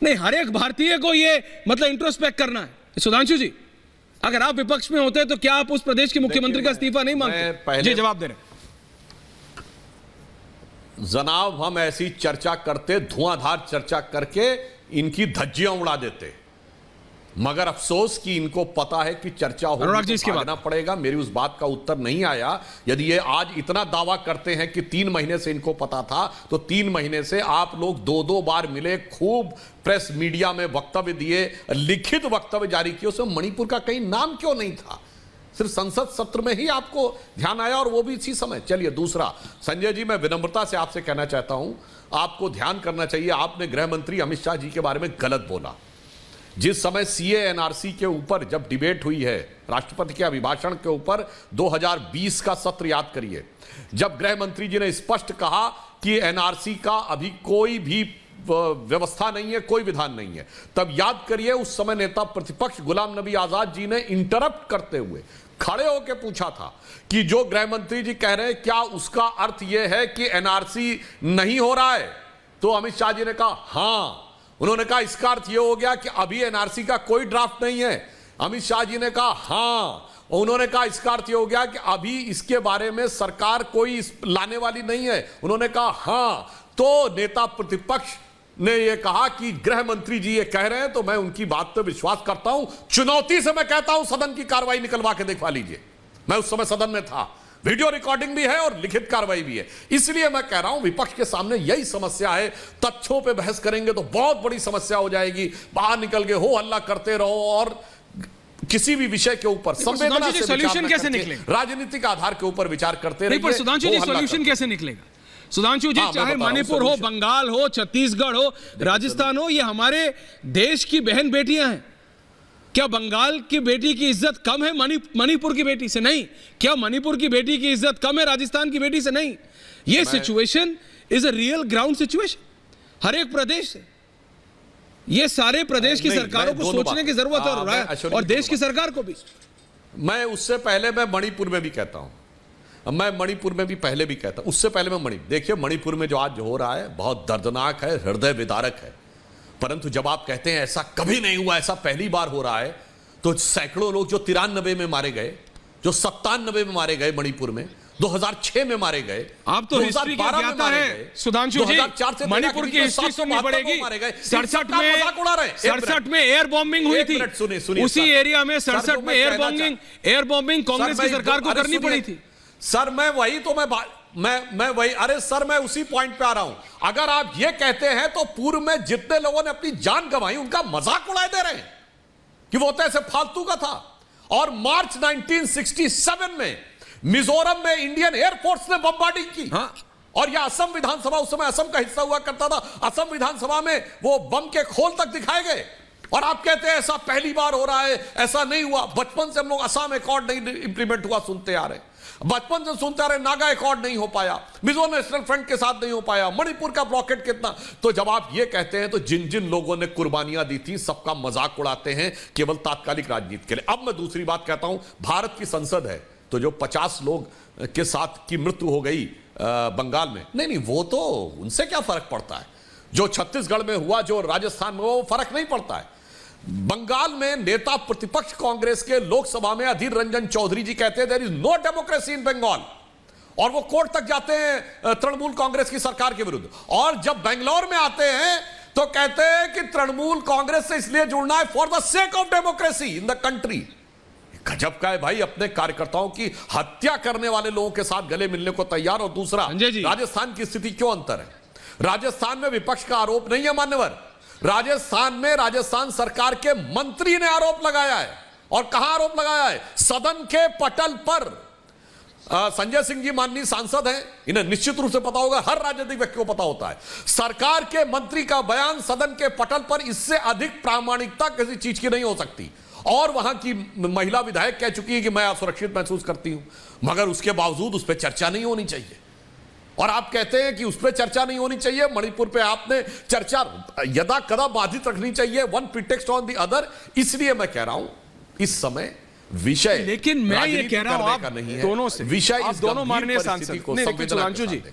नहीं, हर एक भारतीय को ये मतलब इंट्रोस्पेक्ट करना है। सुधांशु जी, अगर आप विपक्ष में होते तो क्या आप उस प्रदेश के मुख्यमंत्री का इस्तीफा नहीं मांगते? जी जवाब दे रहे। जनाब, हम ऐसी चर्चा करते, धुआंधार चर्चा करके इनकी धज्जियां उड़ा देते, मगर अफसोस कि इनको पता है कि चर्चा होगी तो भागना पड़ेगा। मेरी उस बात का उत्तर नहीं आया। यदि ये आज इतना दावा करते हैं कि 3 महीने से इनको पता था, तो 3 महीने से आप लोग 2-2 बार मिले, खूब प्रेस मीडिया में वक्तव्य दिए, लिखित वक्तव्य जारी किए, उसमें मणिपुर का कहीं नाम क्यों नहीं था? सिर्फ संसद सत्र में ही आपको ध्यान आया, और वो भी इसी समय। चलिए दूसरा, संजय जी, मैं विनम्रता से आपसे कहना चाहता हूं, आपको ध्यान करना चाहिए। आपने गृह मंत्री अमित शाह जी के बारे में गलत बोला। जिस समय सीए एनआरसी के ऊपर जब डिबेट हुई है, राष्ट्रपति के अभिभाषण के ऊपर, 2020 का सत्र याद करिए, जब गृह मंत्री जी ने स्पष्ट कहा कि एनआरसी का अभी कोई भी व्यवस्था नहीं है, कोई विधान नहीं है, तब याद करिए उस समय नेता प्रतिपक्ष गुलाम नबी आजाद जी ने इंटरप्ट करते हुए खड़े होकर पूछा था कि जो गृह मंत्री जी कह रहे हैं, क्या उसका अर्थ यह है कि एनआरसी नहीं हो रहा है? तो अमित शाह जी ने कहा हां। उन्होंने कहा इसका अर्थ यह हो गया कि अभी एनआरसी का कोई ड्राफ्ट नहीं है? अमित शाह जी ने कहा हां। उन्होंने कहा इसका अर्थ यह हो गया कि अभी इसके बारे में सरकार कोई लाने वाली नहीं है? उन्होंने कहा हां। तो नेता प्रतिपक्ष ने यह कहा कि गृह मंत्री जी ये कह रहे हैं तो मैं उनकी बात पर विश्वास करता हूं। चुनौती से मैं कहता हूं सदन की कार्रवाई निकलवा के दिखवा लीजिए। मैं उस समय सदन में था, वीडियो रिकॉर्डिंग भी है और लिखित कार्रवाई भी है। इसलिए मैं कह रहा हूं विपक्ष के सामने यही समस्या है। तथ्यों पे बहस करेंगे तो बहुत बड़ी समस्या हो जाएगी। बाहर निकल के हो हल्ला करते रहो और किसी भी विषय के ऊपर संवेदना से सॉल्यूशन कैसे निकलेगा? राजनीतिक आधार के ऊपर विचार करते रहिए। पर सुधांशु जी, सॉल्यूशन कैसे निकलेगा? सुधांशु जी, चाहे मणिपुर हो, बंगाल हो, छत्तीसगढ़ हो, राजस्थान हो, ये हमारे देश की बहन बेटियां हैं। क्या बंगाल की बेटी की इज्जत कम है मणिपुर की बेटी से? नहीं। क्या मणिपुर की बेटी की इज्जत कम है राजस्थान की बेटी से? नहीं। ये situation is a real ground situation हर एक प्रदेश से। ये सारे प्रदेश की सरकारों को सोचने की जरूरत है, और देश की सरकार को भी। मैं उससे पहले मैं मणिपुर में भी कहता हूं, मैं मणिपुर में भी पहले भी कहता हूं, उससे पहले मैं देखिए मणिपुर में जो आज हो रहा है बहुत दर्दनाक है, हृदय विदारक है। परंतु जब आप कहते हैं ऐसा कभी नहीं हुआ, ऐसा पहली बार हो रहा है, तो सैकड़ों लोग जो 93 में मारे गए, जो 97 में मारे गए मणिपुर में, 2006 में मारे गए, आप तो हिस्ट्री के ज्ञाता है सुधांशु जी, मणिपुर की हिस्ट्री सुननी पड़ेगी। 67 में एयर बॉम्बिंग हुई थी, उसी एरिया में 67 में एयर बॉम्बिंग कांग्रेस की सरकार को करनी पड़ी थी। सर मैं वही अरे सर मैं उसी पॉइंट पे आ रहा हूं। अगर आप ये कहते हैं तो पूर्व में जितने लोगों ने अपनी जान गंवाई उनका मजाक उड़ाए दे रहे हैं कि वो तो ऐसे फालतू का था। और मार्च 1967 में मिजोरम में इंडियन एयरफोर्स ने बमबार्डिंग की। और यह असम विधानसभा, उस समय असम का हिस्सा हुआ करता था, असम विधानसभा में वो बम के खोल तक दिखाए गए। और आप कहते हैं ऐसा पहली बार हो रहा है, ऐसा नहीं हुआ। बचपन से हम लोग असम एकॉर्ड नहीं इंप्लीमेंट हुआ सुनते आ रहे, बचपन से सुनते आ रहे, नागा एकॉर्ड नहीं हो पाया, मिजो नेशनल फ्रंट के साथ नहीं हो पाया, मणिपुर का ब्लॉकेट कितना। तो जब आप ये कहते हैं तो जिन जिन लोगों ने कुर्बानियां दी थी सबका मजाक उड़ाते हैं केवल तात्कालिक राजनीति के लिए। अब मैं दूसरी बात कहता हूं, भारत की संसद है, तो जो 50 लोग के साथ की मृत्यु हो गई बंगाल में, नहीं वो तो उनसे क्या फर्क पड़ता है? जो छत्तीसगढ़ में हुआ, जो राजस्थान में, वो फर्क नहीं पड़ता है। बंगाल में नेता प्रतिपक्ष कांग्रेस के लोकसभा में अधीर रंजन चौधरी जी कहते हैं there is no democracy in Bengal, और वो कोर्ट तक जाते हैं तृणमूल कांग्रेस की सरकार के विरुद्ध। और जब बेंगलोर में आते हैं तो कहते हैं कि तृणमूल कांग्रेस से इसलिए जुड़ना है for the sake of democracy in the country. गजब का है भाई, अपने कार्यकर्ताओं की हत्या करने वाले लोगों के साथ गले मिलने को तैयार। और दूसरा, राजस्थान की स्थिति क्यों अंतर है? राजस्थान में विपक्ष का आरोप नहीं है मान्यवर, राजस्थान में राजस्थान सरकार के मंत्री ने आरोप लगाया है। और कहां आरोप लगाया है? सदन के पटल पर। संजय सिंह जी माननीय सांसद हैं, इन्हें निश्चित रूप से पता होगा, हर राजनीतिक व्यक्ति को पता होता है। सरकार के मंत्री का बयान सदन के पटल पर, इससे अधिक प्रामाणिकता किसी चीज की नहीं हो सकती। और वहां की महिला विधायक कह चुकी है कि मैं असुरक्षित महसूस करती हूं, मगर उसके बावजूद उस पर चर्चा नहीं होनी चाहिए। और आप कहते हैं कि उस पर चर्चा नहीं होनी चाहिए। मणिपुर पे आपने चर्चा यदा कदा बाधित रखनी चाहिए, one pretext on the other. इसलिए मैं कह रहा हूं इस समय विषय, लेकिन मैं ये कह रहा हूं आप नहीं है, दोनों से, विषय आप दोनों माननीय सांसद, को संवेदना के साथ